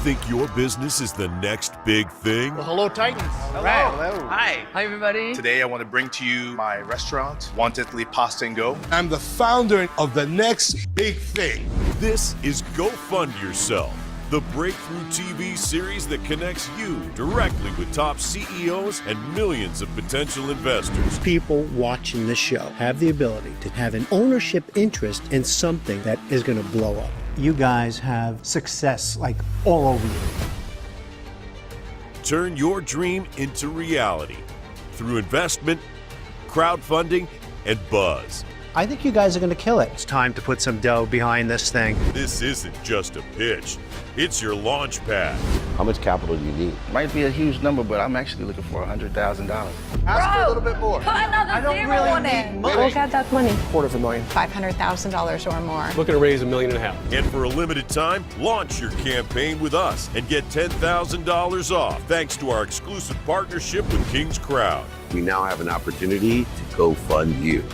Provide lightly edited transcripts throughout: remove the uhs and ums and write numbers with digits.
Think your business is the next big thing? Well, hello, Titans. Hello. Hello. Hi. Hi, everybody. Today, I want to bring to you my restaurant, Wantedly Pasta and Go. I'm the founder of the next big thing. This is Go Fund Yourself, the breakthrough TV series that connects you directly with top CEOs and millions of potential investors. People watching this show have the ability to have an ownership interest in something that is going to blow up. You guys have success like all over you. Turn your dream into reality through investment, crowdfunding, and buzz. I think you guys are going to kill it. It's time to put some dough behind this thing. This isn't just a pitch, it's your launch pad. How much capital do you need? Might be a huge number, but I'm actually looking for $100,000. Ask for a little bit more. Put another zero on it. We'll get that money. $250,000. $500,000 or more. Looking to raise $1.5 million. And for a limited time, launch your campaign with us and get $10,000 off thanks to our exclusive partnership with King's Crowd. We now have an opportunity to go fund you.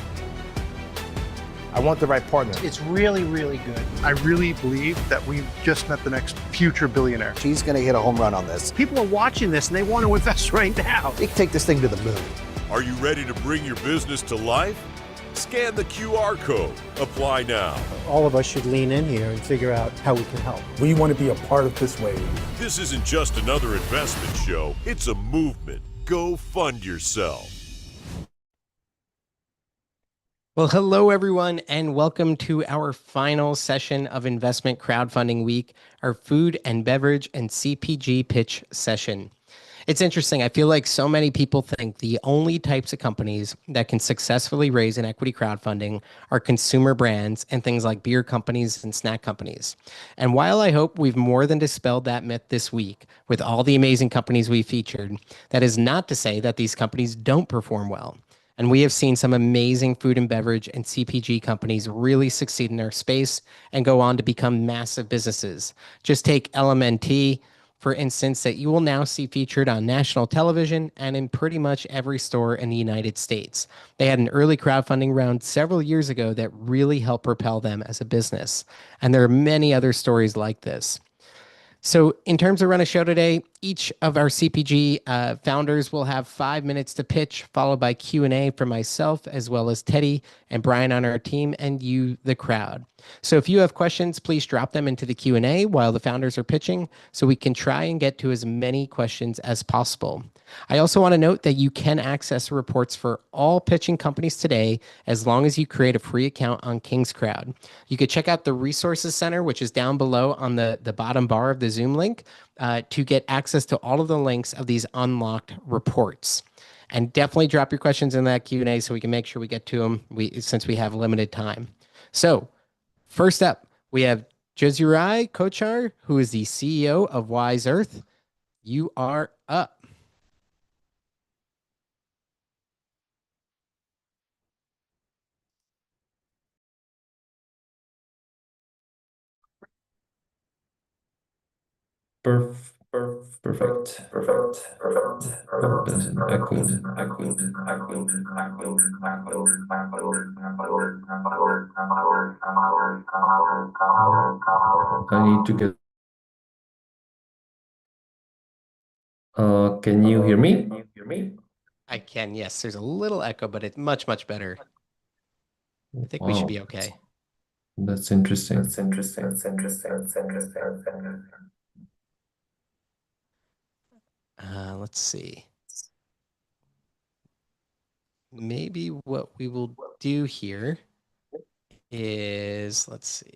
I want the right partner. It's really, really good. I really believe that we've just met the next future billionaire. She's going to hit a home run on this. People are watching this and they want to invest right now. We can take this thing to the moon. Are you ready to bring your business to life? Scan the QR code. Apply now. All of us should lean in here and figure out how we can help. We want to be a part of this wave. This isn't just another investment show, it's a movement. Go fund yourself. Well, hello, everyone, and welcome to our final session of Investment Crowdfunding Week, our food and beverage and CPG pitch session. It's interesting. I feel like so many people think the only types of companies that can successfully raise an equity crowdfunding are consumer brands and things like beer companies and snack companies. And while I hope we've more than dispelled that myth this week with all the amazing companies we featured, that is not to say that these companies don't perform well. And we have seen some amazing food and beverage and CPG companies really succeed in their space and go on to become massive businesses. Just take LMNT, for instance, that you will now see featured on national television and in pretty much every store in the United States. They had an early crowdfunding round several years ago that really helped propel them as a business. And there are many other stories like this. So in terms of run a show today, each of our CPG founders will have 5 minutes to pitch, followed by Q&A from myself, as well as Teddy and Brian on our team, and you, the crowd. So if you have questions, please drop them into the Q&A while the founders are pitching, so we can try and get to as many questions as possible. I also want to note that you can access reports for all pitching companies today as long as you create a free account on King's Crowd. You could check out the Resources Center, which is down below on the bottom bar of the Zoom link, to get access to all of the links of these unlocked reports. And definitely drop your questions in that Q&A so we can make sure we get to them since we have limited time. So first up, we have Jozurai Kochar, who is the CEO of Wise Earth. You are up. Perfect. I need to get. Can you hear me? I can, yes. There's a little echo, but it's much, much better. I think we should be okay. That's interesting. Let's see. Maybe what we will do here is, let's see.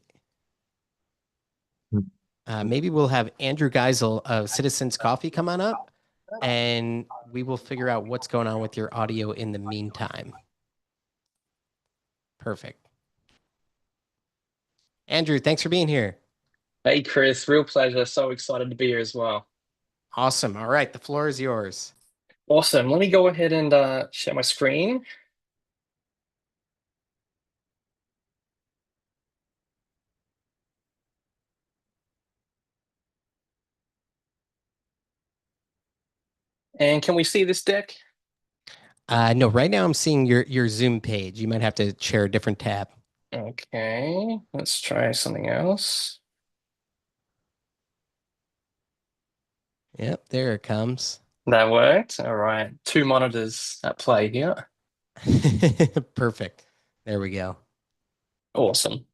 Maybe we'll have Andrew Geisel of Citizens Coffee come on up, and we will figure out what's going on with your audio in the meantime. Perfect. Andrew, thanks for being here. Hey, Chris, real pleasure. So excited to be here as well. Awesome. All right, the floor is yours. Awesome. Let me go ahead and share my screen. And can we see this deck? No, right now I'm seeing your Zoom page. You might have to share a different tab. Okay, let's try something else. Yep, there it comes. That worked. All right. Two monitors at play here. Perfect. There we go. Awesome.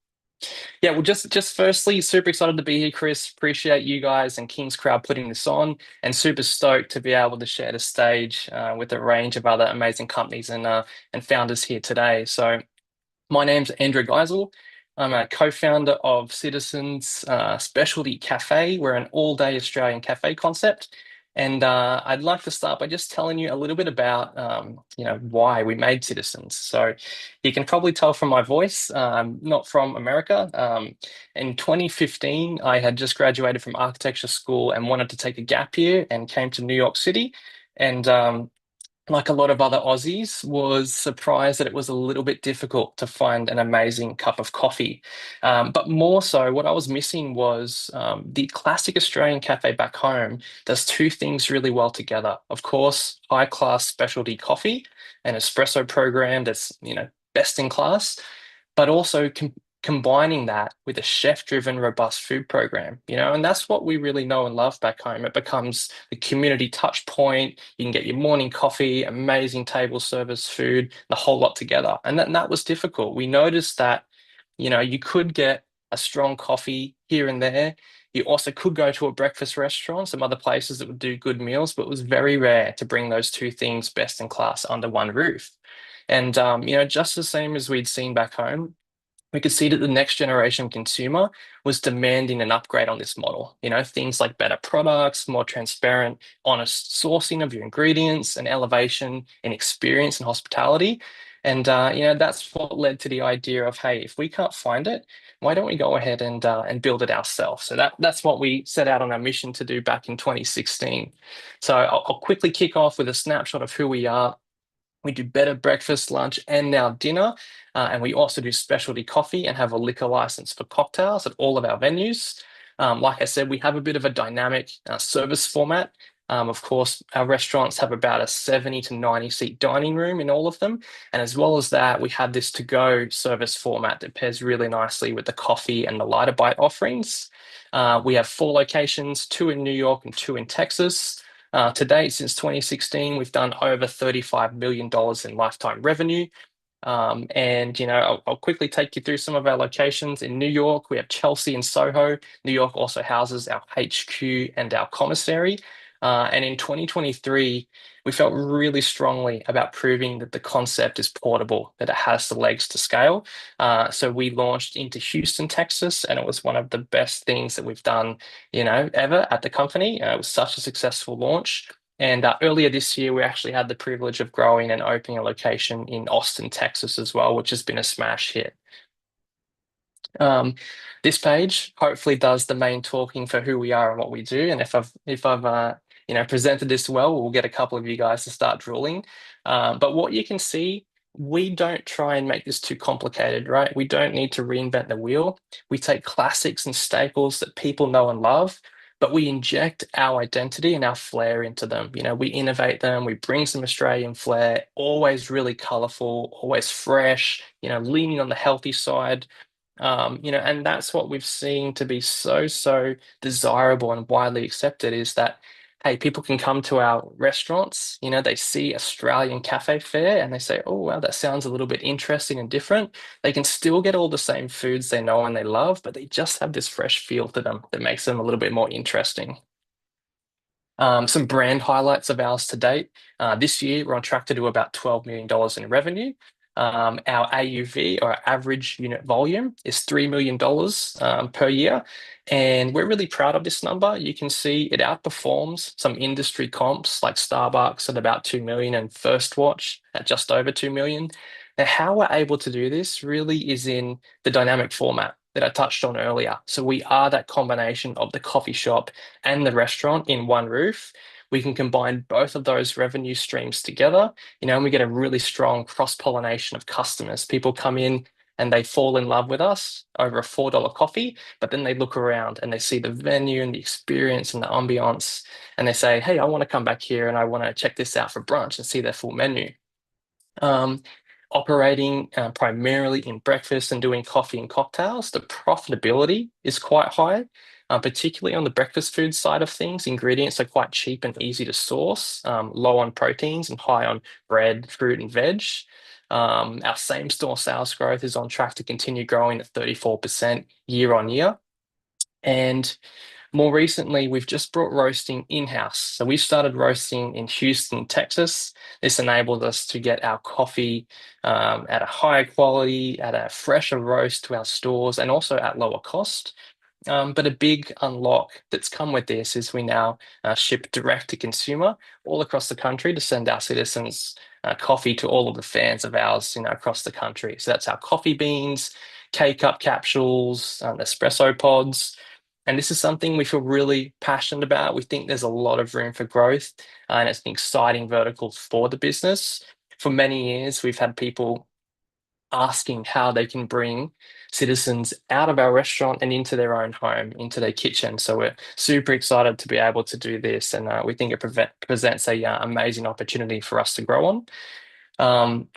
Yeah, well, just firstly, super excited to be here, Chris. Appreciate you guys and King's Crowd putting this on, and super stoked to be able to share the stage with a range of other amazing companies and founders here today. So, my name's Andrew Geisel. I'm a co-founder of Citizens Specialty Cafe. We're an all-day Australian cafe concept. And I'd like to start by just telling you a little bit about, why we made Citizens. So you can probably tell from my voice, not from America. In 2015, I had just graduated from architecture school and wanted to take a gap year and came to New York City. And like a lot of other Aussies, was surprised that it was a little bit difficult to find an amazing cup of coffee. But more so, what I was missing was the classic Australian cafe back home does two things really well together. Of course, high-class specialty coffee, an espresso program that's, best in class, but also combining that with a chef-driven, robust food program, and that's what we really know and love back home. It becomes the community touch point. You can get your morning coffee, amazing table service food, the whole lot together. And that was difficult. We noticed that, you could get a strong coffee here and there. You also could go to a breakfast restaurant, some other places that would do good meals, but it was very rare to bring those two things best in class under one roof. And, just the same as we'd seen back home, we could see that the next generation consumer was demanding an upgrade on this model. Things like better products, more transparent, honest sourcing of your ingredients, and elevation in experience and hospitality. And that's what led to the idea of, hey, if we can't find it, why don't we go ahead and build it ourselves? So that's what we set out on our mission to do back in 2016. So I'll quickly kick off with a snapshot of who we are. We do better breakfast, lunch, and now dinner. And we also do specialty coffee and have a liquor license for cocktails at all of our venues. Like I said, we have a bit of a dynamic service format. Of course, our restaurants have about a 70 to 90 seat dining room in all of them. And as well as that, we have this to-go service format that pairs really nicely with the coffee and the lighter bite offerings. We have 4 locations, 2 in New York and 2 in Texas. To date, since 2016, we've done over $35 million in lifetime revenue. And I'll quickly take you through some of our locations. In New York, we have Chelsea and Soho. New York also houses our HQ and our commissary. And in 2023, we felt really strongly about proving that the concept is portable, that it has the legs to scale. So we launched into Houston, Texas, and it was one of the best things that we've done, ever at the company. It was such a successful launch. And earlier this year, we actually had the privilege of growing and opening a location in Austin, Texas as well, which has been a smash hit. This page hopefully does the main talking for who we are and what we do. And if I've presented this well, we'll get a couple of you guys to start drooling. But what you can see, we don't try and make this too complicated, right? We don't need to reinvent the wheel. We take classics and staples that people know and love, but we inject our identity and our flair into them. We innovate them, we bring some Australian flair, always really colorful, always fresh, leaning on the healthy side. And that's what we've seen to be so desirable and widely accepted, is that, hey, people can come to our restaurants, they see Australian cafe fare and they say, oh, wow, that sounds a little bit interesting and different. They can still get all the same foods they know and they love, but they just have this fresh feel to them that makes them a little bit more interesting. Some brand highlights of ours to date. This year, we're on track to do about $12 million in revenue. Our AUV, or our average unit volume, is $3 million per year. And we're really proud of this number. You can see it outperforms some industry comps like Starbucks at about 2 million and First Watch at just over 2 million. Now, how we're able to do this really is in the dynamic format that I touched on earlier. So we are that combination of the coffee shop and the restaurant in one roof. We can combine both of those revenue streams together, and we get a really strong cross-pollination of customers. People come in and they fall in love with us over a $4 coffee, but then they look around and they see the venue and the experience and the ambiance, and they say, hey, I want to come back here and I want to check this out for brunch and see their full menu. Operating primarily in breakfast and doing coffee and cocktails, the profitability is quite high. particularly on the breakfast food side of things. Ingredients are quite cheap and easy to source, low on proteins and high on bread, fruit, and veg. Our same store sales growth is on track to continue growing at 34% year on year. And more recently, we've just brought roasting in-house. So we started roasting in Houston, Texas. This enabled us to get our coffee at a higher quality, at a fresher roast to our stores, and also at lower cost. But a big unlock that's come with this is we now ship direct to consumer all across the country to send our citizens coffee to all of the fans of ours, across the country. So that's our coffee beans, K-cup capsules, espresso pods. And this is something we feel really passionate about. We think there's a lot of room for growth, and it's an exciting vertical for the business. For many years, we've had people asking how they can bring citizens out of our restaurant and into their own home, into their kitchen. So we're super excited to be able to do this, and we think it presents a amazing opportunity for us to grow on.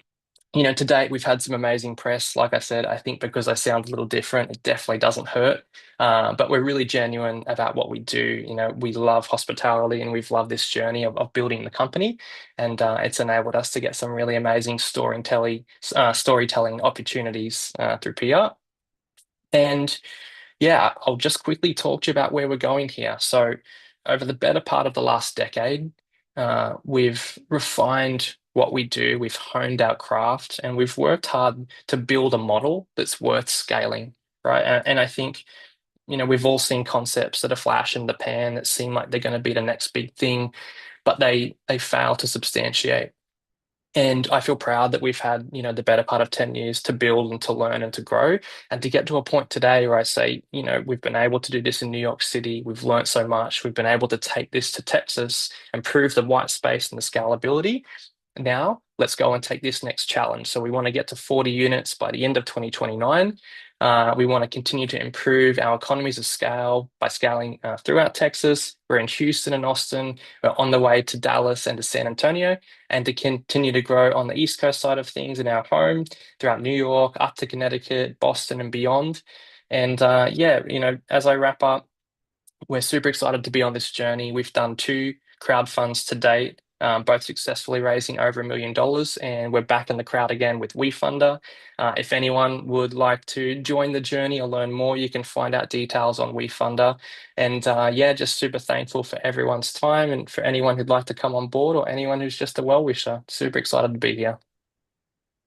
To date, we've had some amazing press. Like I said, I think because I sound a little different, it definitely doesn't hurt. But we're really genuine about what we do. We love hospitality and we've loved this journey of building the company. And it's enabled us to get some really amazing storytelling opportunities through PR. And yeah, I'll just quickly talk to you about where we're going here. So over the better part of the last decade, we've refined what we do, we've honed our craft, and we've worked hard to build a model that's worth scaling, right? And I think, we've all seen concepts that are flash in the pan that seem like they're going to be the next big thing, but they fail to substantiate. And I feel proud that we've had, the better part of 10 years to build and to learn and to grow and to get to a point today where I say, we've been able to do this in New York City. We've learned so much. We've been able to take this to Texas and prove the white space and the scalability. Now, let's go and take this next challenge. So we want to get to 40 units by the end of 2029. We want to continue to improve our economies of scale by scaling throughout Texas. We're in Houston and Austin. We're on the way to Dallas and to San Antonio, and to continue to grow on the East Coast side of things in our home, throughout New York, up to Connecticut, Boston, and beyond. And as I wrap up, we're super excited to be on this journey. We've done 2 crowd funds to date, both successfully raising over $1 million, and we're back in the crowd again with WeFunder. If anyone would like to join the journey or learn more, you can find out details on WeFunder. And just super thankful for everyone's time, and for anyone who'd like to come on board or anyone who's just a well-wisher. Super excited to be here.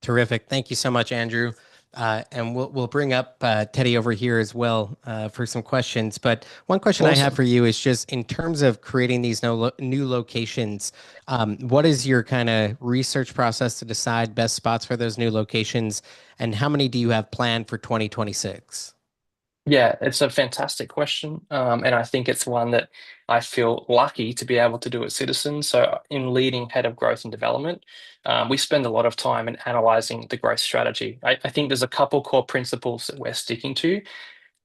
Terrific. Thank you so much, Andrew. And we'll bring up Teddy over here as well for some questions. But one question I have for you is just in terms of creating these new locations, what is your kind of research process to decide best spots for those new locations, and how many do you have planned for 2026? Yeah, it's a fantastic question. And I think it's one that I feel lucky to be able to do at Citizens. So in leading head of growth and development, we spend a lot of time in analyzing the growth strategy. I think there's a couple core principles that we're sticking to.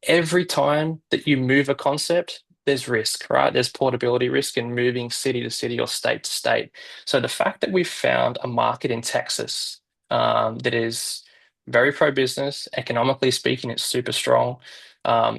Every time that you move a concept, there's risk, right? There's portability risk in moving city to city or state to state. So the fact that we've found a market in Texas that is very pro-business, economically speaking, it's super strong.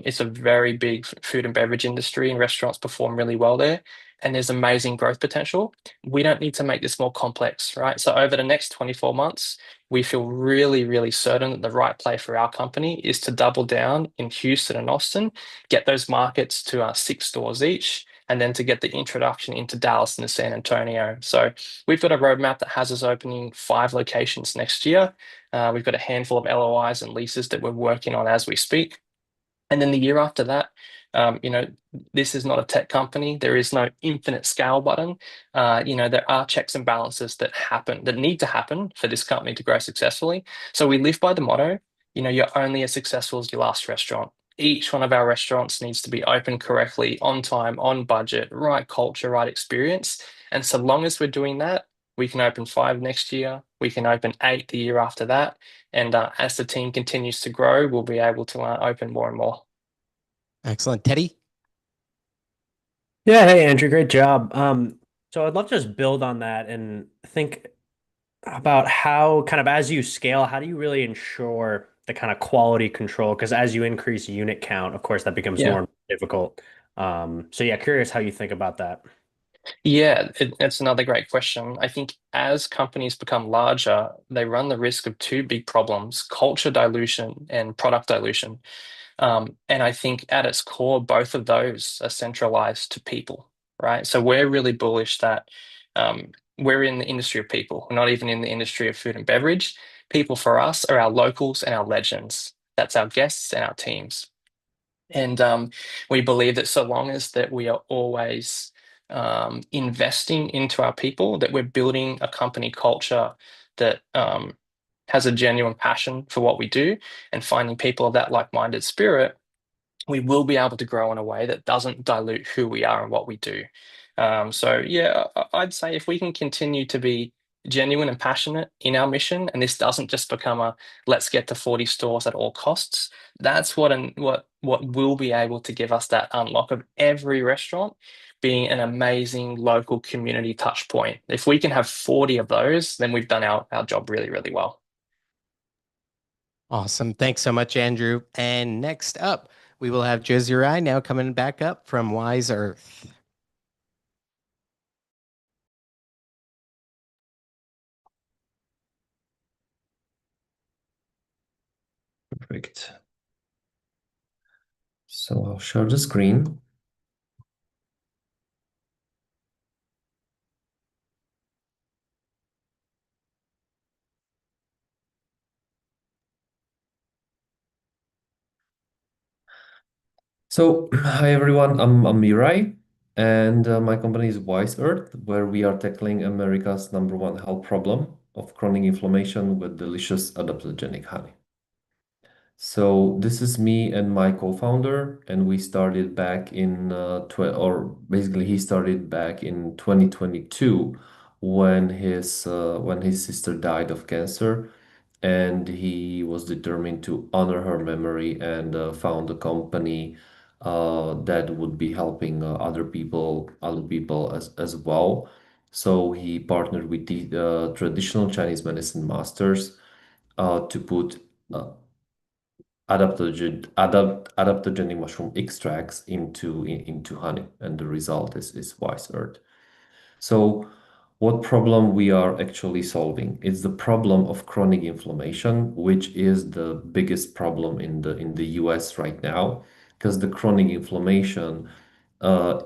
It's a very big food and beverage industry, and restaurants perform really well there. And there's amazing growth potential. We don't need to make this more complex, right? So over the next 24 months, we feel really, really certain that the right play for our company is to double down in Houston and Austin, get those markets to 6 stores each, and then to get the introduction into Dallas and San Antonio. So we've got a roadmap that has us opening 5 locations next year. We've got a handful of LOIs and leases that we're working on as we speak. And then the year after that, this is not a tech company. There is no infinite scale button. There are checks and balances that need to happen for this company to grow successfully. So we live by the motto, you're only as successful as your last restaurant. Each one of our restaurants needs to be open correctly, on time, on budget, right culture, right experience. And so long as we're doing that, we can open 5 next year. We can open 8 the year after that. And as the team continues to grow, we'll be able to open more and more. Excellent. Teddy? Yeah, hey Andrew, great job. So I'd love to just build on that and think about how kind of as you scale, how do you really ensure the kind of quality control? Because as you increase unit count, of course, that becomes more difficult. So yeah, curious how you think about that. Yeah, it's another great question. I think as companies become larger, they run the risk of two big problems, culture dilution and product dilution. And I think at its core, both of those are centralized to people, right? So we're really bullish that we're in the industry of people. We're not even in the industry of food and beverage. People for us are our locals and our legends. That's our guests and our teams. And we believe that so long as that we are always investing into our people, that we're building a company culture that has a genuine passion for what we do and finding people of that like-minded spirit, we will be able to grow in a way that doesn't dilute who we are and what we do. So yeah, I'd say if we can continue to be genuine and passionate in our mission, and this doesn't just become a let's get to 40 stores at all costs, that's what will be able to give us that unlock of every restaurant being an amazing local community touch point. If we can have 40 of those, then we've done our job really, really well. Awesome. Thanks so much, Andrew. And next up, we will have Josie now coming back up from Wise Earth. Perfect. So I'll share the screen. So, hi everyone, I'm Mirai, and my company is Wise Earth, where we are tackling America's #1 health problem of chronic inflammation with delicious adaptogenic honey. So this is me and my co-founder, and we started back in he started back in 2022 when his sister died of cancer, and he was determined to honor her memory and found a company that would be helping other people as well. So he partnered with the traditional Chinese medicine masters to put adaptogenic mushroom extracts into honey, and the result is Wise Earth. So what problem we are actually solving? It's the problem of chronic inflammation, which is the biggest problem in the US right now, because the chronic inflammation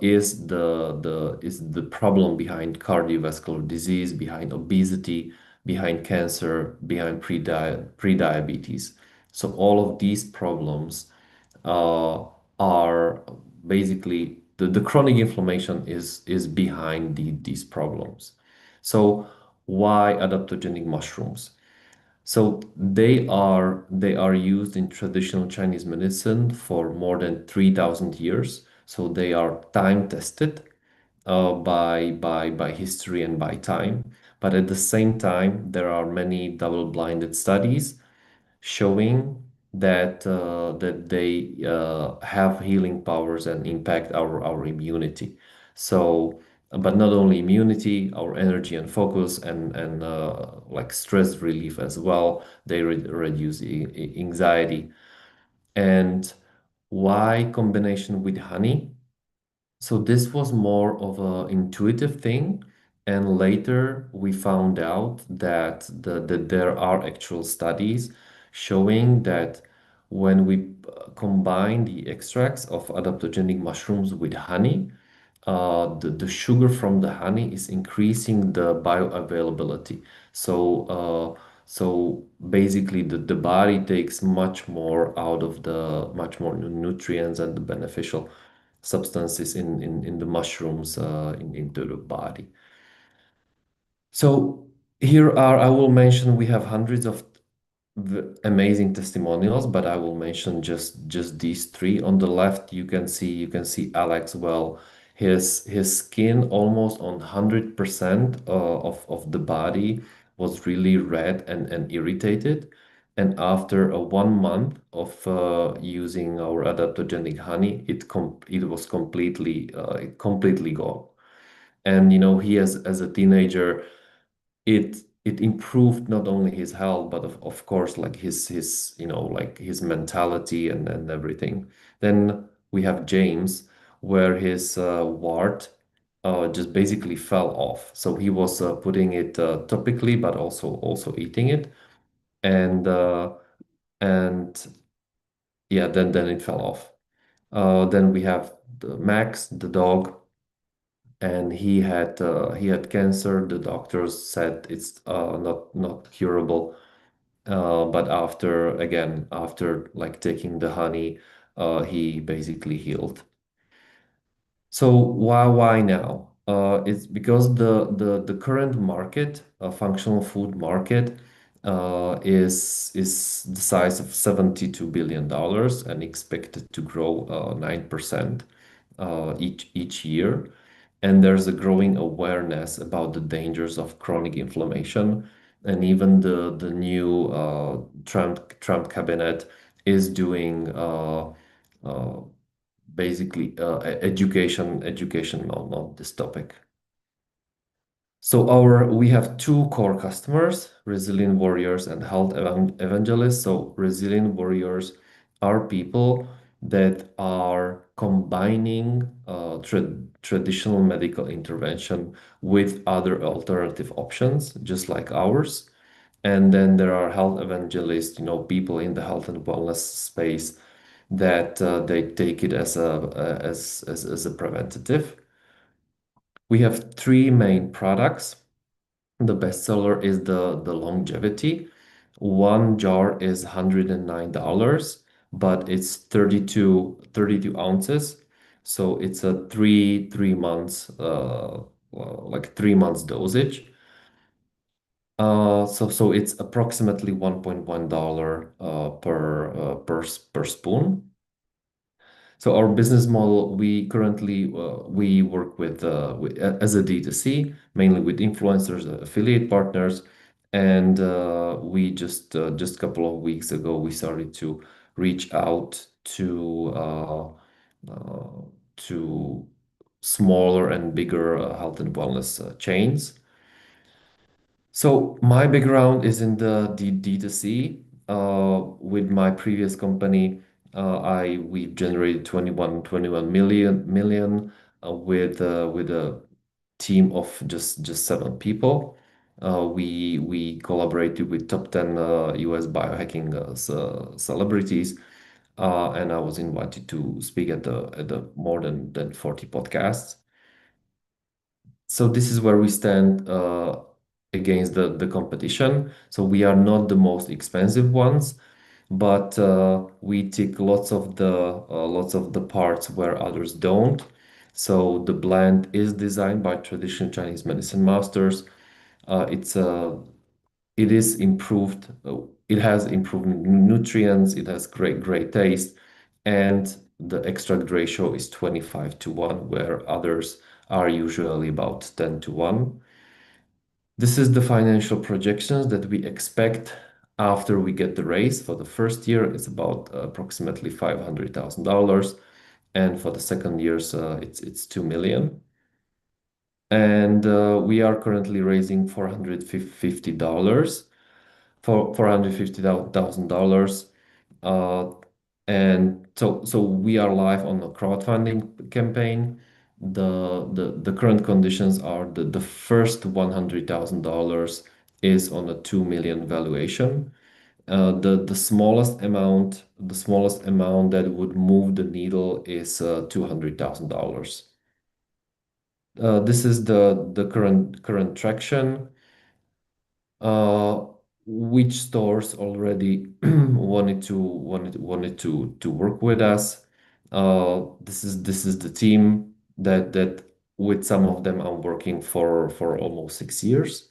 is the problem behind cardiovascular disease, behind obesity, behind cancer, behind prediabetes. So all of these problems are basically the chronic inflammation is behind these problems. So why adaptogenic mushrooms? So they are used in traditional Chinese medicine for more than 3,000 years. So they are time tested by history and by time. But at the same time, there are many double-blinded studies showing that they have healing powers and impact our immunity. So, but not only immunity, our energy and focus and like stress relief as well. They reduce anxiety. And why combination with honey? So this was more of a intuitive thing, and later we found out that there are actual studies showing that when we combine the extracts of adaptogenic mushrooms with honey, the sugar from the honey is increasing the bioavailability. So basically the body takes much more nutrients and the beneficial substances in the mushrooms into the body. So I will mention we have hundreds of amazing testimonials, but I will mention just these three. On the left, you can see Alex. Well, his skin almost on 100% of the body was really red and irritated. And after 1 month of using our adaptogenic honey, it was completely gone. And he as a teenager, it improved not only his health, but of course like his like his mentality and everything. Then we have James, where his wart just basically fell off. So he was putting it topically, but also eating it, and and yeah, then it fell off. Then we have Max, the dog, and he had cancer. The doctors said it's not curable. But after like taking the honey, he basically healed. So why now? It's because the current market, functional food market, is the size of $72 billion and expected to grow 9% each year. And there's a growing awareness about the dangers of chronic inflammation, and even the new Trump cabinet is doing uh, basically education on this topic. So we have two core customers, resilient warriors and health evangelists. So resilient warriors are people that are combining traditional medical intervention with other alternative options, just like ours. And then there are health evangelists, people in the health and wellness space that they take it as a preventative. We have three main products. The bestseller is the longevity. One jar is $109, but it's 32 ounces. So it's a three months like 3 months dosage. So it's approximately $1.1 per spoon. So our business model, we currently we work with as a D2C, mainly with influencers, affiliate partners, and we just a couple of weeks ago we started to reach out to smaller and bigger health and wellness chains. So my background is in the D2C. With my previous company, we generated 21 million with a team of just 7 people. We collaborated with top 10 US biohacking celebrities, and I was invited to speak at the more than 40 podcasts. So this is where we stand against the competition. So we are not the most expensive ones, but we tick lots of the parts where others don't. So the blend is designed by traditional Chinese medicine masters. It is improved. It has improved nutrients. It has great taste, and the extract ratio is 25:1, where others are usually about 10:1. This is the financial projections that we expect after we get the raise. For the first year, it's about approximately $500,000, and for the second year, it's 2 million. And we are currently raising $450,000. And so we are live on a crowdfunding campaign. The current conditions are the first $100,000 is on a 2 million valuation. The smallest amount that would move the needle is $200,000. This is the current traction. Which stores already wanted to work with us. This is the team that with some of them I'm working for almost 6 years.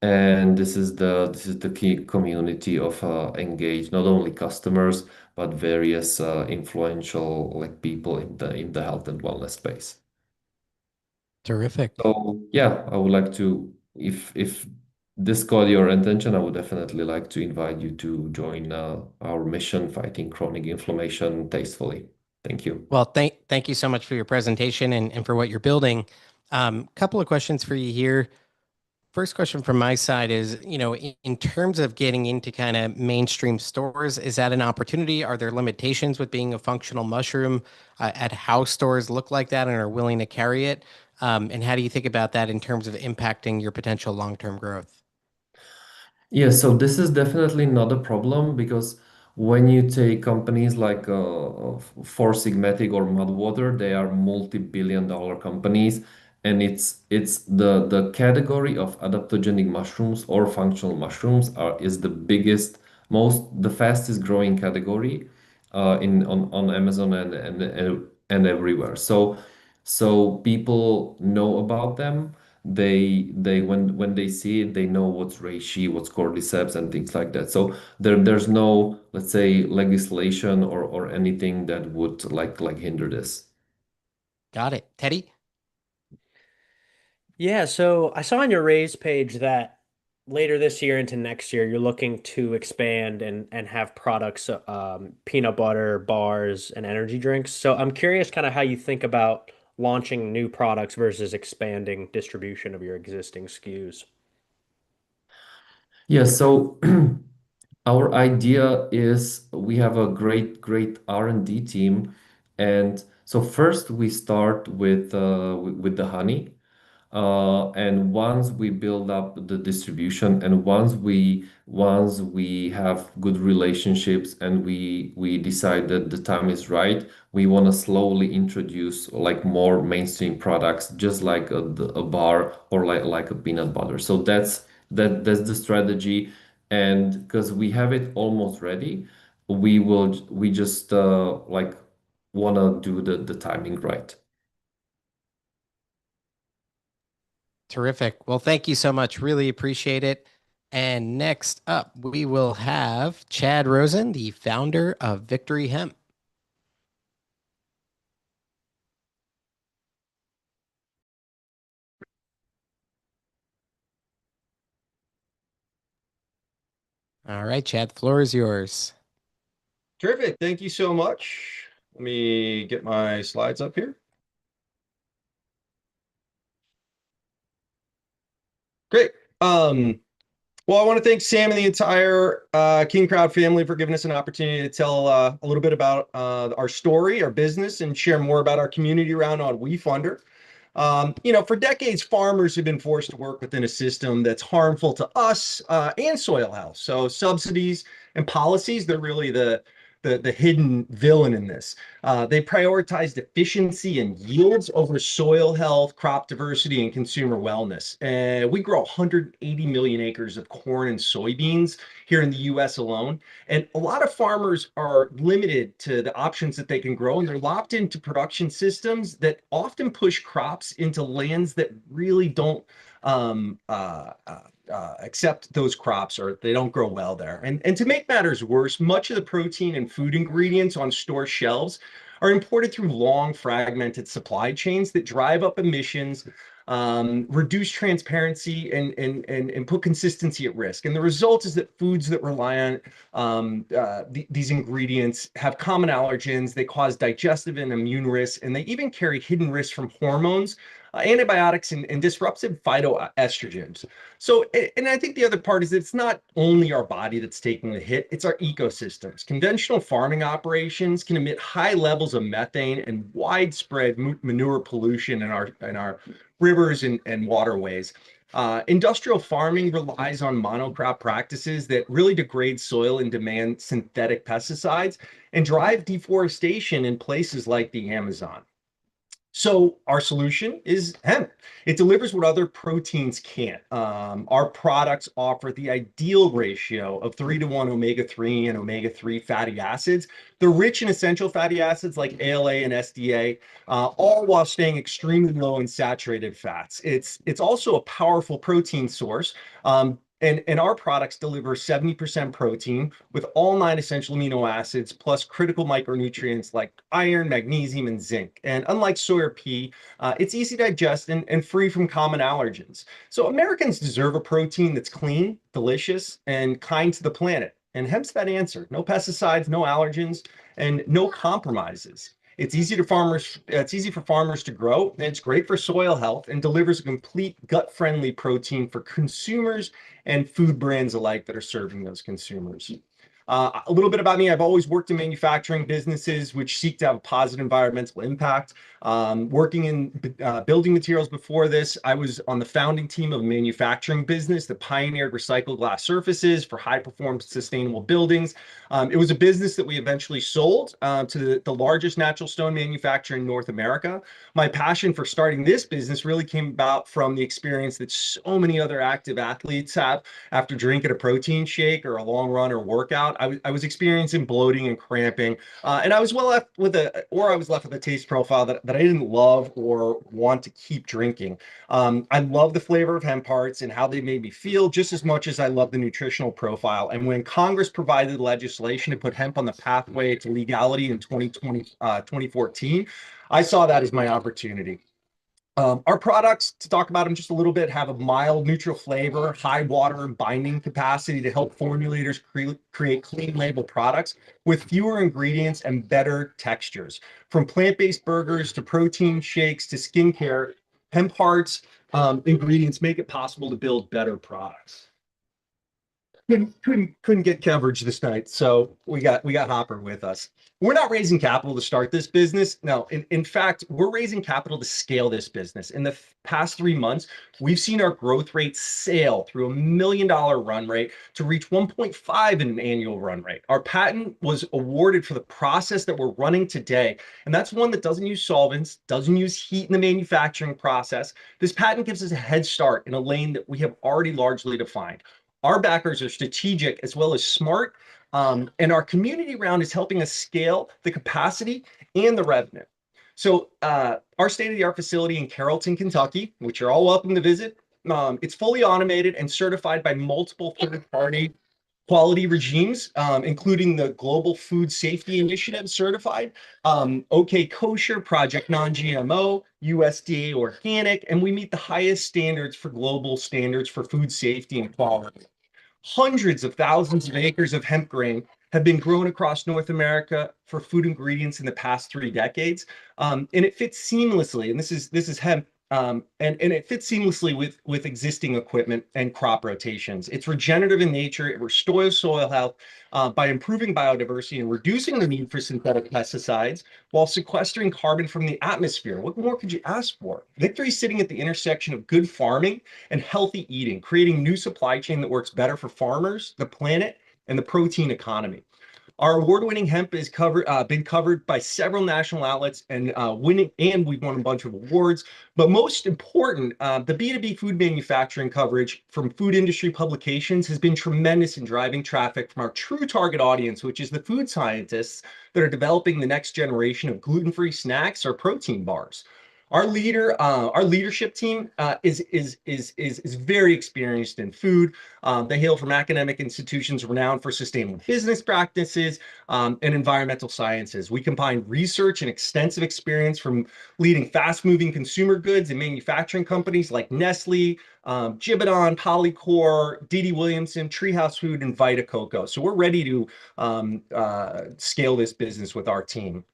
And this is the key community of engaged, not only customers, but various influential like people in the health and wellness space. Terrific. So yeah, I would like to, if this caught your attention, I would definitely like to invite you to join our mission fighting chronic inflammation tastefully. Thank you. Well, thank you so much for your presentation and for what you're building. Couple of questions for you here. first question from my side is, in terms of getting into kind of mainstream stores, is that an opportunity? Are there limitations with being a functional mushroom at how stores look like that and are willing to carry it? And how do you think about that in terms of impacting your potential long-term growth? Yeah, so this is definitely not a problem because when you take companies like Four Sigmatic or Mudwater, they are multi-billion-dollar companies, and it's the category of adaptogenic mushrooms or functional mushrooms is the biggest, the fastest growing category in on Amazon and everywhere. So people know about them. They when they see it, they know what's reishi, what's cordyceps, and things like that. So there's no, let's say, legislation or anything that would like hinder this. Got it. Teddy? Yeah, so I saw on your raise page that later this year into next year, you're looking to expand and have products, peanut butter, bars, and energy drinks. So I'm curious kind of how you think about launching new products versus expanding distribution of your existing SKUs. Yeah, so our idea is we have a great R&D team, and so first we start with the honey. And once we build up the distribution and once we have good relationships and we decide that the time is right, we want to slowly introduce like more mainstream products, just like a bar or like a peanut butter. So that's the strategy. And because we have it almost ready, we just like want to do the timing right. Terrific. Well, thank you so much. Really appreciate it. And next up, we will have Chad Rosen, the founder of Victory Hemp. All right, Chad, the floor is yours. Terrific. Thank you so much. Let me get my slides up here. Great. Well, I want to thank Sam and the entire King Crowd family for giving us an opportunity to tell a little bit about our story, our business, and share more about our community around on WeFunder. For decades, farmers have been forced to work within a system that's harmful to us and soil health. So subsidies and policies, they're really the hidden villain in this. They prioritized efficiency and yields over soil health, crop diversity, and consumer wellness. We grow 180 million acres of corn and soybeans here in the US alone. And a lot of farmers are limited to the options that they can grow, and they're locked into production systems that often push crops into lands that really don't accept those crops, or they don't grow well there. And to make matters worse, much of the protein and food ingredients on store shelves are imported through long fragmented supply chains that drive up emissions, reduce transparency, and put consistency at risk. And the result is that foods that rely on these ingredients have common allergens, they cause digestive and immune risks, and they even carry hidden risks from hormones, antibiotics, and disruptive phytoestrogens. So, and I think the other part is that it's not only our body that's taking the hit, it's our ecosystems. Conventional farming operations can emit high levels of methane and widespread manure pollution in our rivers and waterways. Industrial farming relies on monocrop practices that really degrade soil and demand synthetic pesticides and drive deforestation in places like the Amazon. So our solution is hemp. It delivers what other proteins can't. Our products offer the ideal ratio of 3-to-1 omega-3 and omega-3 fatty acids. They're rich in essential fatty acids like ALA and SDA, all while staying extremely low in saturated fats. It's also a powerful protein source. And our products deliver 70% protein with all 9 essential amino acids, plus critical micronutrients like iron, magnesium, and zinc. And unlike soy or pea, it's easy to digest and free from common allergens. So Americans deserve a protein that's clean, delicious, and kind to the planet. And hemp's that answer. No pesticides, no allergens, and no compromises. It's easy for farmers to grow, and it's great for soil health and delivers a complete gut-friendly protein for consumers and food brands alike that are serving those consumers. A little bit about me. I've always worked in manufacturing businesses which seek to have a positive environmental impact. Working in building materials before this, I was on the founding team of a manufacturing business that pioneered recycled glass surfaces for high-performance sustainable buildings. It was a business that we eventually sold to the largest natural stone manufacturer in North America. My passion for starting this business really came about from the experience that so many other active athletes have after drinking a protein shake or a long run or workout. I was experiencing bloating and cramping, and I was left with a taste profile that I didn't love or want to keep drinking. I love the flavor of hemp hearts and how they made me feel just as much as I love the nutritional profile. And when Congress provided legislation to put hemp on the pathway to legality in 2014, I saw that as my opportunity. Our products, to talk about them just a little bit, have a mild neutral flavor, high water and binding capacity to help formulators create clean label products with fewer ingredients and better textures. From plant-based burgers to protein shakes to skincare, hemp hearts ingredients make it possible to build better products. Couldn't get coverage this night, so we got Hopper with us. We're not raising capital to start this business. No, in fact, we're raising capital to scale this business. In the past 3 months, we've seen our growth rate sail through $1 million run rate to reach 1.5 in an annual run rate. Our patent was awarded for the process that we're running today, and that's one that doesn't use solvents, doesn't use heat in the manufacturing process. This patent gives us a head start in a lane that we have already largely defined. Our backers are strategic as well as smart, and our community round is helping us scale the capacity and the revenue. So our state-of-the-art facility in Carrollton, Kentucky, which you're all welcome to visit, it's fully automated and certified by multiple third-party quality regimes, including the Global Food Safety Initiative certified, OK Kosher, Project Non-GMO, USDA Organic, and we meet the highest standards for global standards for food safety and quality. Hundreds of thousands of acres of hemp grain have been grown across North America for food ingredients in the past 3 decades, and it fits seamlessly. And this is hemp, and it fits seamlessly with existing equipment and crop rotations. It's regenerative in nature. It restores soil health by improving biodiversity and reducing the need for synthetic pesticides while sequestering carbon from the atmosphere. What more could you ask for? Victory is sitting at the intersection of good farming and healthy eating, creating a new supply chain that works better for farmers, the planet, and the protein economy. Our award-winning hemp is been covered by several national outlets and we've won a bunch of awards. But most important, the B2B food manufacturing coverage from food industry publications has been tremendous in driving traffic from our true target audience, which is the food scientists that are developing the next generation of gluten-free snacks or protein bars. Our leadership team is very experienced in food. They hail from academic institutions renowned for sustainable business practices and environmental sciences. We combine research and extensive experience from leading fast-moving consumer goods and manufacturing companies like Nestle, Givaudan, Polycor, D.D. Williamson, Treehouse Food, and Vita Coco. So we're ready to scale this business with our team.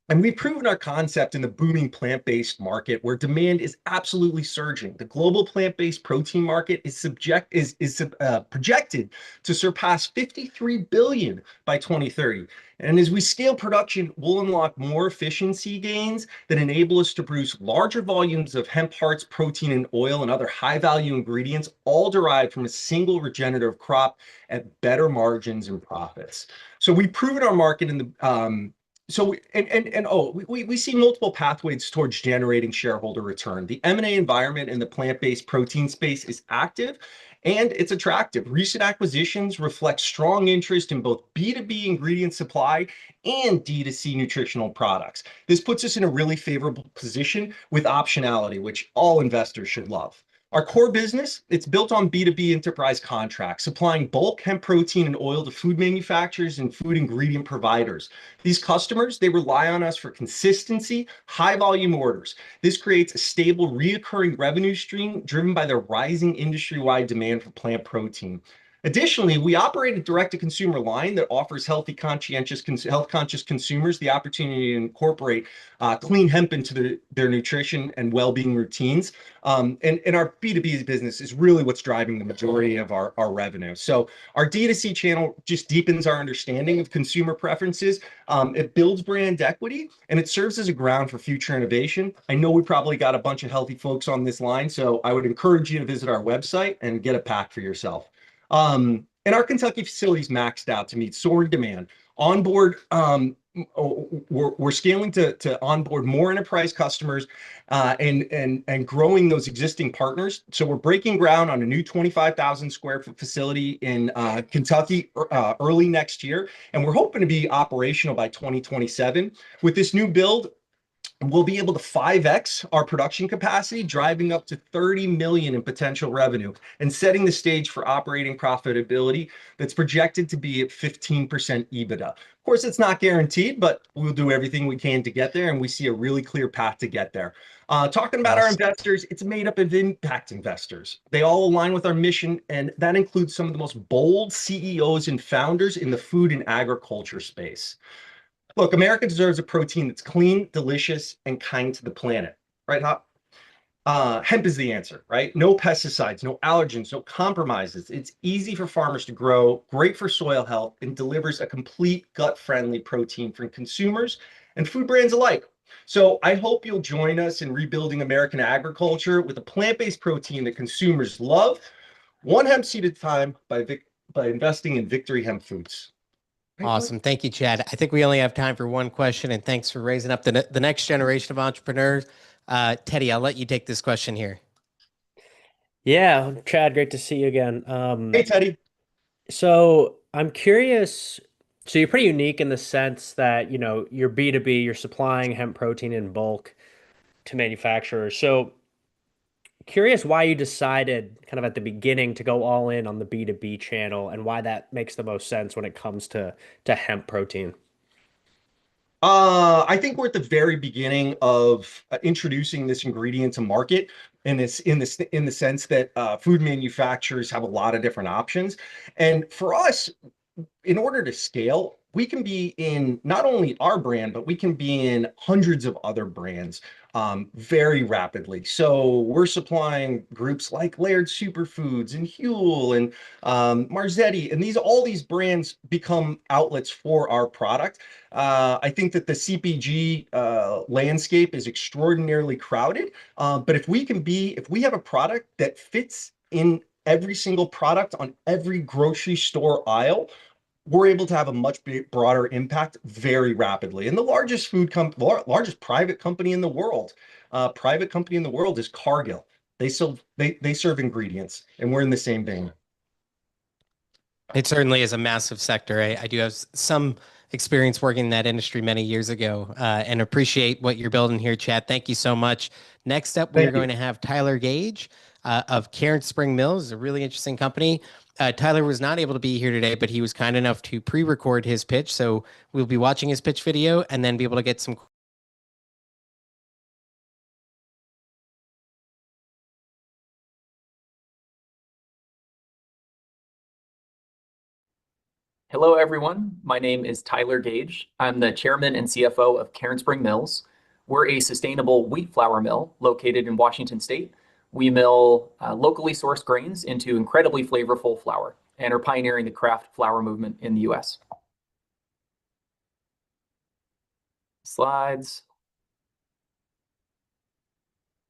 And we've proven our concept in the booming plant-based market where demand is absolutely surging. The global plant-based protein market is projected to surpass 53 billion by 2030. And as we scale production, we'll unlock more efficiency gains that enable us to produce larger volumes of hemp hearts, protein, and oil, and other high-value ingredients, all derived from a single regenerative crop at better margins and profits. So we've proven our market in the we see multiple pathways towards generating shareholder return. The M&A environment in the plant-based protein space is active and it's attractive. Recent acquisitions reflect strong interest in both B2B ingredient supply and D2C nutritional products. This puts us in a really favorable position with optionality, which all investors should love. Our core business, it's built on B2B enterprise contracts, supplying bulk hemp protein and oil to food manufacturers and food ingredient providers. These customers, they rely on us for consistency, high volume orders. This creates a stable, reoccurring revenue stream driven by the rising industry-wide demand for plant protein. Additionally, we operate a direct-to-consumer line that offers health-conscious consumers the opportunity to incorporate clean hemp into their nutrition and well-being routines. And our B2B business is really what's driving the majority of our revenue. So our D2C channel just deepens our understanding of consumer preferences. It builds brand equity, and it serves as a ground for future innovation. I know we probably got a bunch of healthy folks on this line, so I would encourage you to visit our website and get a pack for yourself. And our Kentucky facility's maxed out to meet soaring demand. Onboard, we're scaling to onboard more enterprise customers and growing those existing partners. So we're breaking ground on a new 25,000 square foot facility in Kentucky early next year, and we're hoping to be operational by 2027. With this new build, we'll be able to 5x our production capacity, driving up to 30 million in potential revenue and setting the stage for operating profitability that's projected to be at 15% EBITDA. Of course, it's not guaranteed, but we'll do everything we can to get there, and we see a really clear path to get there. Talking about our investors, it's made up of impact investors. They all align with our mission, and that includes some of the most bold CEOs and founders in the food and agriculture space. Look, America deserves a protein that's clean, delicious, and kind to the planet, right? Hemp is the answer, right? No pesticides, no allergens, no compromises. It's easy for farmers to grow, great for soil health, and delivers a complete gut-friendly protein for consumers and food brands alike. So I hope you'll join us in rebuilding American agriculture with a plant-based protein that consumers love, one hemp seed at a time by investing in Victory Hemp Foods. Awesome. Thank you, Chad. I think we only have time for one question, and thanks for raising up the next generation of entrepreneurs. Teddy, I'll let you take this question here. Yeah, Chad, great to see you again. Hey, Teddy. So I'm curious. So you're pretty unique in the sense that, you're B2B, you're supplying hemp protein in bulk to manufacturers. So curious why you decided kind of at the beginning to go all in on the B2B channel and why that makes the most sense when it comes to hemp protein. I think we're at the very beginning of introducing this ingredient to market, and it's in the sense that food manufacturers have a lot of different options. And for us, in order to scale, we can be in not only our brand, but we can be in hundreds of other brands very rapidly. So we're supplying groups like Laird Superfoods and Huel and Marzetti, and all these brands become outlets for our product. I think that the CPG landscape is extraordinarily crowded, but if we have a product that fits in every single product on every grocery store aisle, we're able to have a much broader impact very rapidly. And the largest largest private company in the world, is Cargill. They serve ingredients, and we're in the same vein. It certainly is a massive sector. I do have some experience working in that industry many years ago, and appreciate what you're building here, Chad. Thank you so much. Next up, we're going to have Tyler Gage of Cairn Spring Mills, a really interesting company. Tyler was not able to be here today, but he was kind enough to pre-record his pitch. So we'll be watching his pitch video and then be able to get some. Hello, everyone. My name is Tyler Gage. I'm the chairman and CFO of Cairn Spring Mills. We're a sustainable wheat flour mill located in Washington State. We mill locally sourced grains into incredibly flavorful flour and are pioneering the craft flour movement in the US. Slides.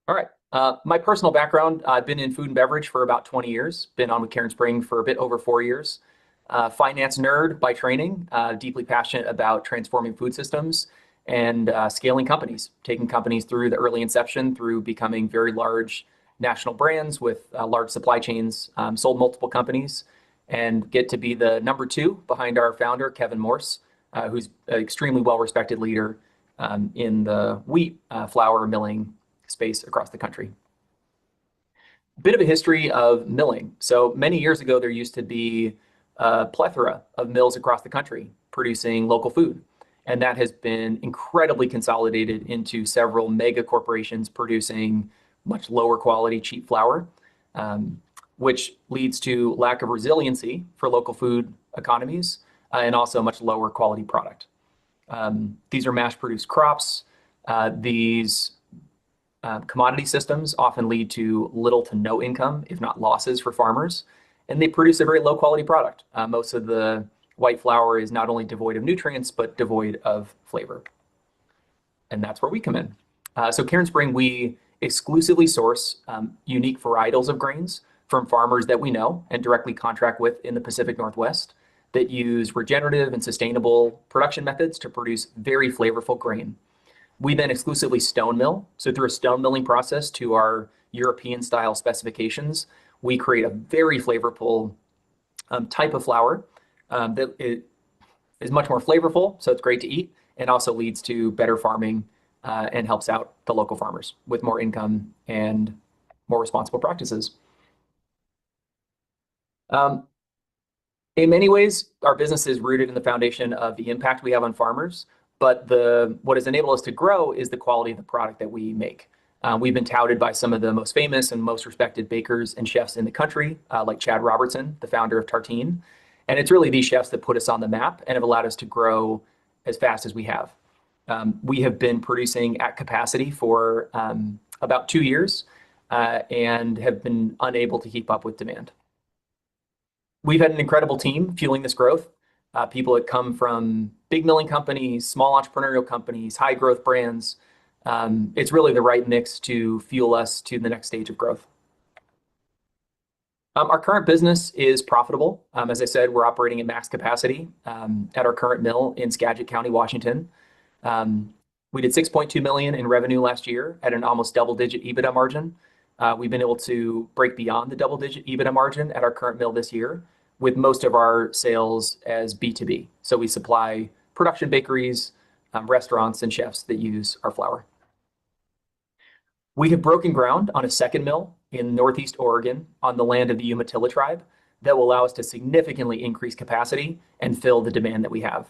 All right. My personal background, I've been in food and beverage for about 20 years, been on with Cairn Spring for a bit over 4 years. Finance nerd by training, deeply passionate about transforming food systems and scaling companies, taking companies through the early inception through becoming very large national brands with large supply chains, sold multiple companies, and get to be the number 2 behind our founder, Kevin Morse, who's an extremely well-respected leader in the wheat flour milling space across the country. Bit of a history of milling. So many years ago, there used to be a plethora of mills across the country producing local food. And that has been incredibly consolidated into several mega corporations producing much lower quality, cheap flour. which leads to lack of resiliency for local food economies and also a much lower quality product. These are mass-produced crops. These commodity systems often lead to little to no income, if not losses, for farmers, and they produce a very low quality product. Most of the white flour is not only devoid of nutrients, but devoid of flavor. And that's where we come in. So Cairn Spring, we exclusively source unique varietals of grains from farmers that we know and directly contract with in the Pacific Northwest that use regenerative and sustainable production methods to produce very flavorful grain. We then exclusively stone mill. So through a stone milling process to our European style specifications, we create a very flavorful type of flour that is much more flavorful. So it's great to eat and also leads to better farming and helps out the local farmers with more income and more responsible practices. In many ways, our business is rooted in the foundation of the impact we have on farmers, but what has enabled us to grow is the quality of the product that we make. We've been touted by some of the most famous and most respected bakers and chefs in the country, like Chad Robertson, the founder of Tartine. And it's really these chefs that put us on the map and have allowed us to grow as fast as we have. We have been producing at capacity for about 2 years and have been unable to keep up with demand. We've had an incredible team fueling this growth. People that come from big milling companies, small entrepreneurial companies, high growth brands. It's really the right mix to fuel us to the next stage of growth. Our current business is profitable. As I said, we're operating at max capacity at our current mill in Skagit County, Washington. We did $6.2 million in revenue last year at an almost double-digit EBITDA margin. We've been able to break beyond the double-digit EBITDA margin at our current mill this year, with most of our sales as B2B. So we supply production bakeries, restaurants, and chefs that use our flour. We have broken ground on a second mill in Northeast Oregon on the land of the Umatilla tribe that will allow us to significantly increase capacity and fill the demand that we have.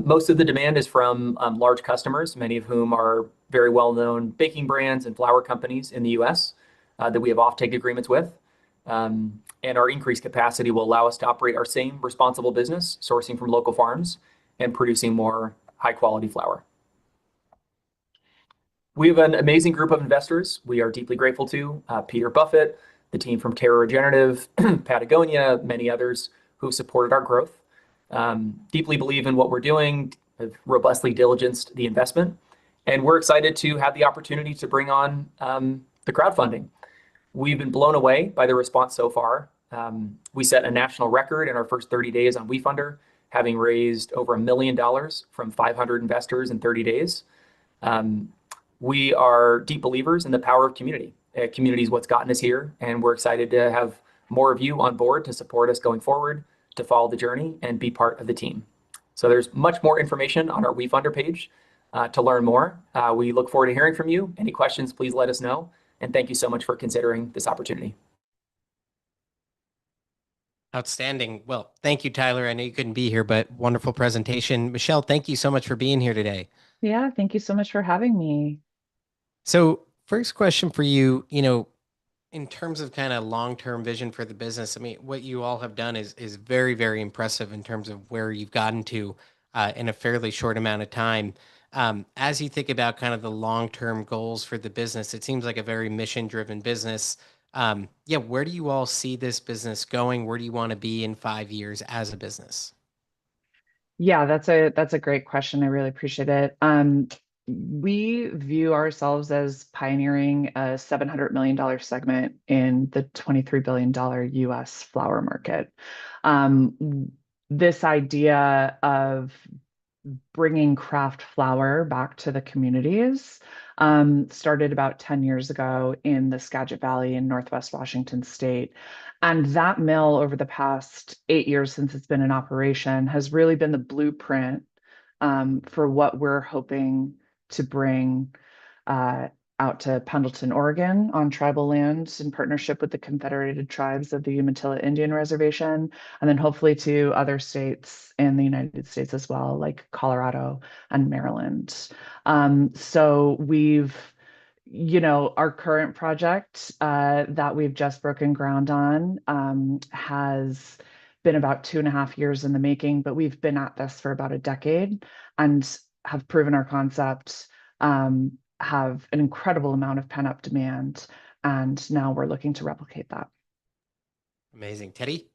Most of the demand is from large customers, many of whom are very well-known baking brands and flour companies in the US that we have offtake agreements with. And our increased capacity will allow us to operate our same responsible business, sourcing from local farms and producing more high-quality flour. We have an amazing group of investors we are deeply grateful to. Peter Buffett, the team from Terra Regenerative, Patagonia, many others who have supported our growth. Deeply believe in what we're doing, have robustly diligenced the investment, and we're excited to have the opportunity to bring on the crowdfunding. We've been blown away by the response so far. We set a national record in our first 30 days on WeFunder, having raised over $1 million from 500 investors in 30 days. We are deep believers in the power of community. Community is what's gotten us here, and we're excited to have more of you on board to support us going forward, to follow the journey and be part of the team. So there's much more information on our WeFunder page to learn more. We look forward to hearing from you. Any questions, please let us know. And thank you so much for considering this opportunity. Outstanding. Well, thank you, Tyler. I know you couldn't be here, but wonderful presentation. Michelle, thank you so much for being here today. Yeah, thank you so much for having me. So first question for you, in terms of kind of long-term vision for the business, I mean, what you all have done is very, very impressive in terms of where you've gotten to in a fairly short amount of time. As you think about kind of the long-term goals for the business, it seems like a very mission-driven business. Where do you all see this business going? Where do you want to be in 5 years as a business? Yeah, that's a great question. I really appreciate it. We view ourselves as pioneering a $700 million segment in the $23 billion US flour market. This idea of bringing craft flour back to the communities started about 10 years ago in the Skagit Valley in Northwest Washington State. And that mill, over the past 8 years since it's been in operation, has really been the blueprint for what we're hoping to bring out to Pendleton, Oregon, on tribal lands in partnership with the Confederated Tribes of the Umatilla Indian Reservation, and then hopefully to other states in the United States as well, like Colorado and Maryland. So we've our current project that we've just broken ground on has been about 2.5 years in the making, but we've been at this for about a decade and have proven our concept, have an incredible amount of pent-up demand, and now we're looking to replicate that. Amazing. Teddy?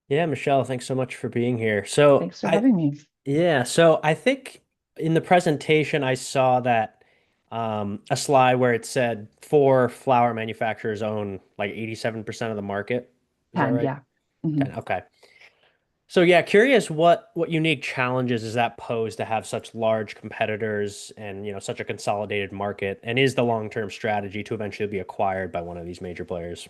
Yeah, Michelle, thanks so much for being here. So Thanks for having me. Yeah, so I think in the presentation I saw that a slide where it said 4 flower manufacturers own like 87% of the market. Is that 10, right? yeah. Mhm. 10, okay. So yeah, curious what unique challenges does that pose to have such large competitors and such a consolidated market? And is the long-term strategy to eventually be acquired by one of these major players?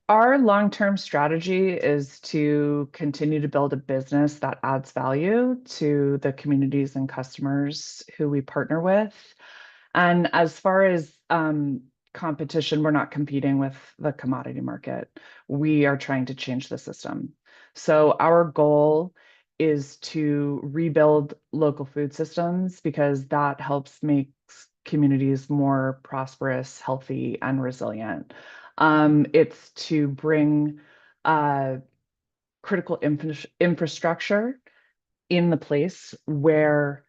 Our long-term strategy is to continue to build a business that adds value to the communities and customers who we partner with. And as far as competition, we're not competing with the commodity market. We are trying to change the system. So our goal is to rebuild local food systems because that helps make communities more prosperous, healthy, and resilient. It's to bring critical infrastructure in the place where,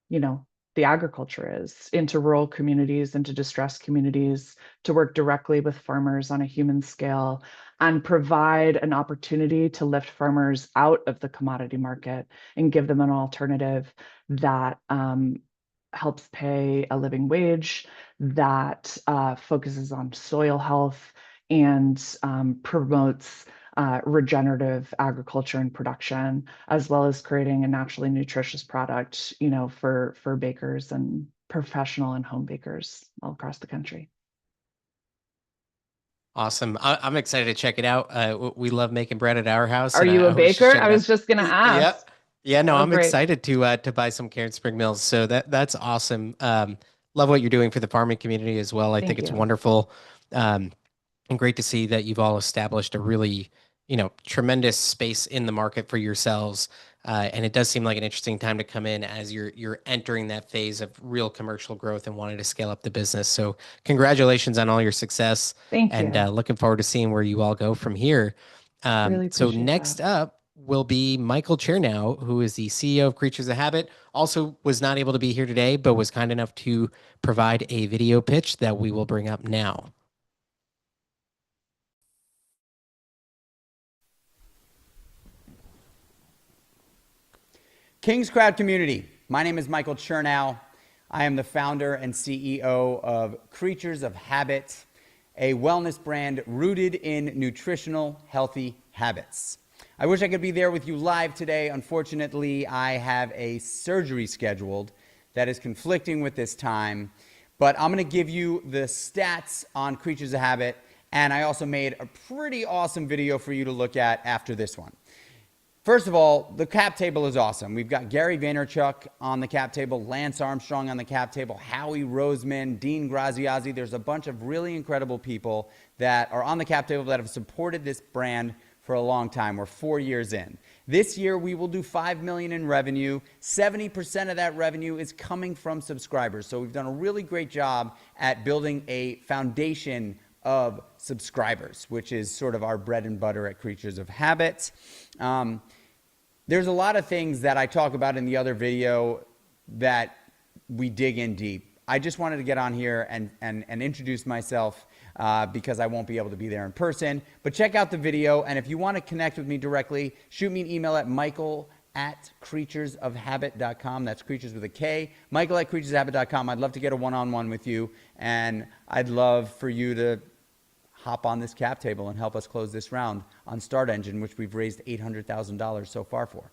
the agriculture is, into rural communities, into distressed communities, to work directly with farmers on a human scale and provide an opportunity to lift farmers out of the commodity market and give them an alternative that helps pay a living wage, that focuses on soil health and promotes regenerative agriculture and production, as well as creating a naturally nutritious product, for bakers and professional and home bakers all across the country. Awesome. I'm excited to check it out. We love making bread at our house. Are and you I a was just baker? checking I out- was just going to ask. Yeah. Yeah, no, Oh, I'm great. excited to buy some Cairn Spring Mills. So that's awesome. Love what you're doing for the farming community as well. I think Thank it's you. wonderful. And great to see that you've all established a really, tremendous space in the market for yourselves. And it does seem like an interesting time to come in as you're entering that phase of real commercial growth and wanting to scale up the business. So congratulations on all your success. Thank And you. looking forward to seeing where you all go from here. Really So appreciate next that. up will be Michael Chernow, who is the CEO of Creatures of Habit. Also was not able to be here today, but was kind enough to provide a video pitch that we will bring up now. King's Crowd community, my name is Michael Chernow. I am the founder and CEO of Creatures of Habit, a wellness brand rooted in nutritional, healthy habits. I wish I could be there with you live today. Unfortunately, I have a surgery scheduled that is conflicting with this time, but I'm going to give you the stats on Creatures of Habit, and I also made a pretty awesome video for you to look at after this one. First of all, the cap table is awesome. We've got Gary Vaynerchuk on the cap table, Lance Armstrong on the cap table, Howie Roseman, Dean Graziazzi. There's a bunch of really incredible people that are on the cap table that have supported this brand for a long time. We're 4 years in. This year, we will do $5 million in revenue. 70% of that revenue is coming from subscribers. So we've done a really great job at building a foundation of subscribers, which is sort of our bread and butter at Creatures of Habit. There's a lot of things that I talk about in the other video that we dig in deep. I just wanted to get on here and introduce myself because I won't be able to be there in person. But check out the video, and if you want to connect with me directly, shoot me an email at michael@creaturesofhabit.com. That's creatures with a K. Michael@creaturesofhabit.com. I'd love to get a one-on-one with you, and I'd love for you to hop on this cap table and help us close this round on Start Engine, which we've raised $800,000 so far for.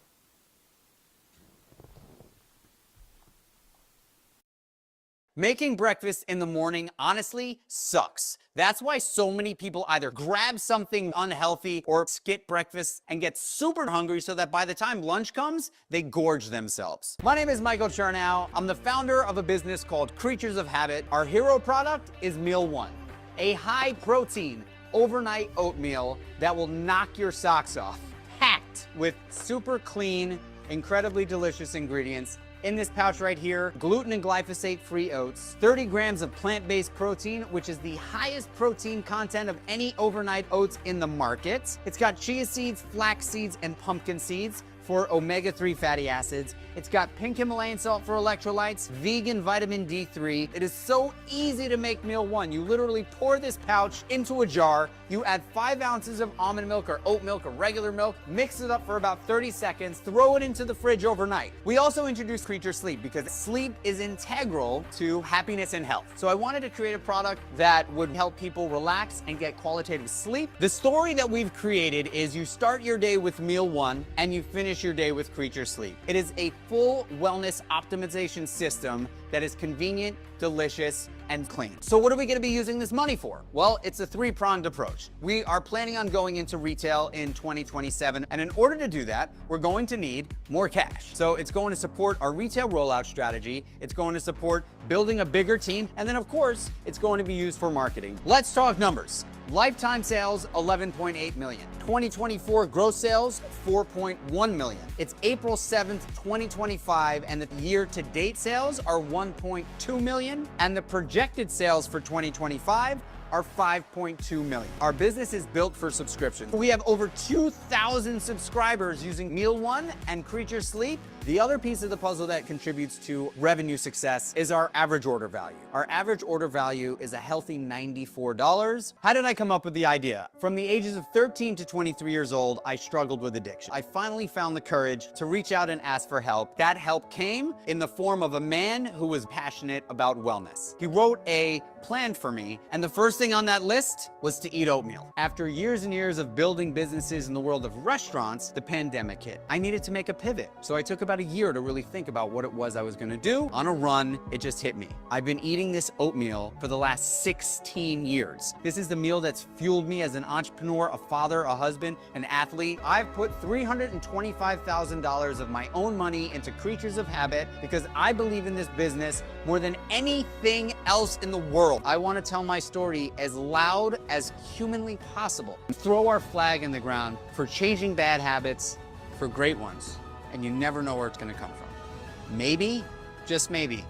Making breakfast in the morning honestly sucks. That's why so many people either grab something unhealthy or skip breakfast and get super hungry so that by the time lunch comes, they gorge themselves. My name is Michael Chernow. I'm the founder of a business called Creatures of Habit. Our hero product is Meal One, a high protein overnight oatmeal that will knock your socks off. Packed with super clean, incredibly delicious ingredients In this pouch right here, gluten and glyphosate-free oats, 30 grams of plant-based protein, which is the highest protein content of any overnight oats in the market. It's got chia seeds, flax seeds, and pumpkin seeds for omega-3 fatty acids. It's got pink Himalayan salt for electrolytes, vegan vitamin D3. It is so easy to make meal one. You literally pour this pouch into a jar, you add 5 ounces of almond milk or oat milk or regular milk, mix it up for about 30 seconds, throw it into the fridge overnight. We also introduced Creature Sleep because sleep is integral to happiness and health. So I wanted to create a product that would help people relax and get qualitative sleep. The story that we've created is you start your day with meal one and you finish your day with Creature Sleep. It is a full wellness optimization system that is convenient, delicious, and clean. So what are we gonna be using this money for? Well, it's a three-pronged approach. We are planning on going into retail in 2027, and in order to do that, we're going to need more cash. So it's going to support our retail rollout strategy, it's going to support building a bigger team, and then of course, it's going to be used for marketing. Let's talk numbers. Lifetime sales, 11.8 million. 2024 gross sales, 4.1 million. It's April 7th, 2025, and the year-to-date sales are 1.2 million, and the projected sales for 2025 are 5.2 million. Our business is built for subscriptions. We have over 2,000 subscribers using Meal One and Creature Sleep. The other piece of the puzzle that contributes to revenue success is our average order value. Our average order value is a healthy $94. How did I come up with the idea? From the ages of 13 to 23 years old, I struggled with addiction. I finally found the courage to reach out and ask for help. That help came in the form of a man who was passionate about wellness. He wrote a plan for me, and the first thing on that list was to eat oatmeal. After years and years of building businesses in the world of restaurants, the pandemic hit. I needed to make a pivot, so I took about a year to really think about what it was I was gonna do. On a run, it just hit me. I've been eating this oatmeal for the last 16 years. This is the meal that's fueled me as an entrepreneur, a father, a husband, an athlete. I've put $325,000 of my own money into Creatures of Habit because I believe in this business more than anything else in the world. I wanna tell my story as loud as humanly possible. Throw our flag in the ground for changing bad habits for great ones. And you never know where it's gonna come from. Maybe, just maybe,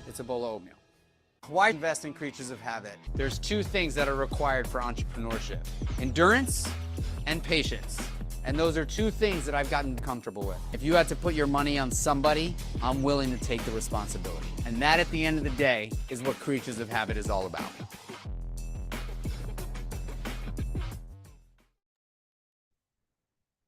it's a bowl of oatmeal. Why invest in Creatures of Habit? There's two things that are required for entrepreneurship: endurance and patience. And those are two things that I've gotten comfortable with. If you had to put your money on somebody, I'm willing to take the responsibility. And that, at the end of the day, is what Creatures of Habit is all about.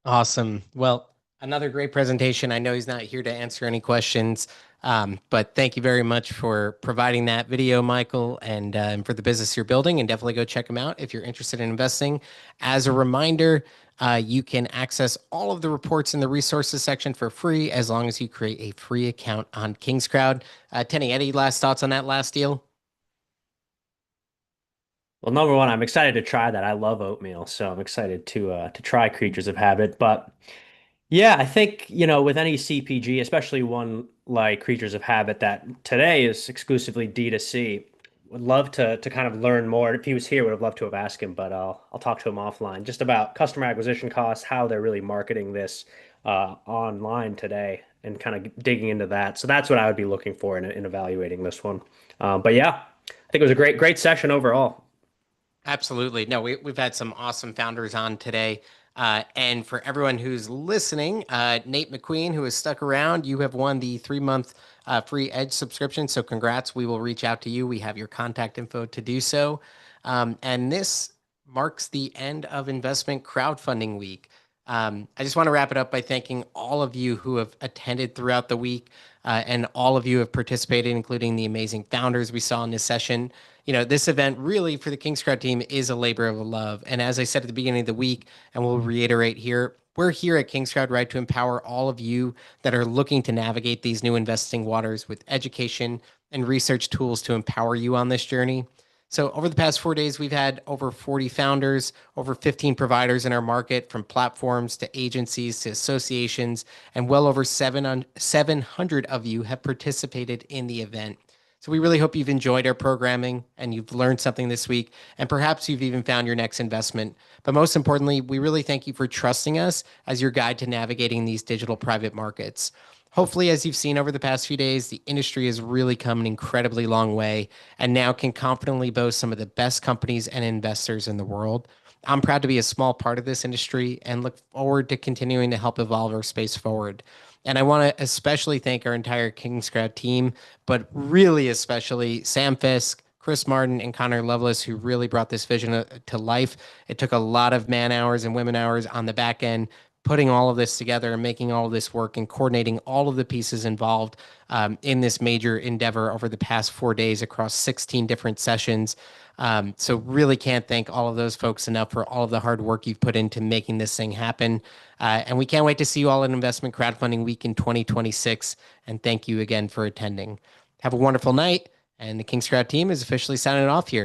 Awesome. Well, another great presentation. I know he's not here to answer any questions, but thank you very much for providing that video, Michael, and for the business you're building. And definitely go check them out if you're interested in investing. As a reminder, you can access all of the reports in the resources section for free as long as you create a free account on KingsCrowd. Tenny, any last thoughts on that last deal? Well, number one, I'm excited to try that. I love oatmeal, so I'm excited to try Creatures of Habit. But yeah, I think, with any CPG, especially one like Creatures of Habit that today is exclusively D2C, would love to kind of learn more. If he was here, would have loved to have asked him, but I'll talk to him offline just about customer acquisition costs, how they're really marketing this online today, and kind of digging into that. So that's what I would be looking for in evaluating this one. But yeah, I think it was a great session overall. Absolutely. No, we've had some awesome founders on today. And for everyone who's listening, Nate McQueen, who has stuck around, you have won the 3-month free Edge subscription. So congrats. We will reach out to you. We have your contact info to do so. And this marks the end of Investment Crowdfunding Week. I just want to wrap it up by thanking all of you who have attended throughout the week, and all of you have participated, including the amazing founders we saw in this session. This event really for the KingsCrowd team is a labor of love. And as I said at the beginning of the week, and we'll reiterate here, we're here at KingsCrowd, right, to empower all of you that are looking to navigate these new investing waters with education and research tools to empower you on this journey. So over the past 4 days, we've had over 40 founders, over 15 providers in our market, from platforms to agencies to associations, and well over 700 of you have participated in the event. So we really hope you've enjoyed our programming and you've learned something this week, and perhaps you've even found your next investment. But most importantly, we really thank you for trusting us as your guide to navigating these digital private markets. Hopefully, as you've seen over the past few days, the industry has really come an incredibly long way and now can confidently boast some of the best companies and investors in the world. I'm proud to be a small part of this industry and look forward to continuing to help evolve our space forward. And I want to especially thank our entire King's Crowd team, but really especially Sam Fisk, Chris Martin, and Connor Lovelace, who really brought this vision to life. It took a lot of man hours and women hours on the back end, putting all of this together and making all of this work and coordinating all of the pieces involved in this major endeavor over the past 4 days across 16 different sessions. So really can't thank all of those folks enough for all of the hard work you've put into making this thing happen. And we can't wait to see you all at Investment Crowdfunding Week in 2026. And thank you again for attending. Have a wonderful night. And the King's Crowd team is officially signing off here.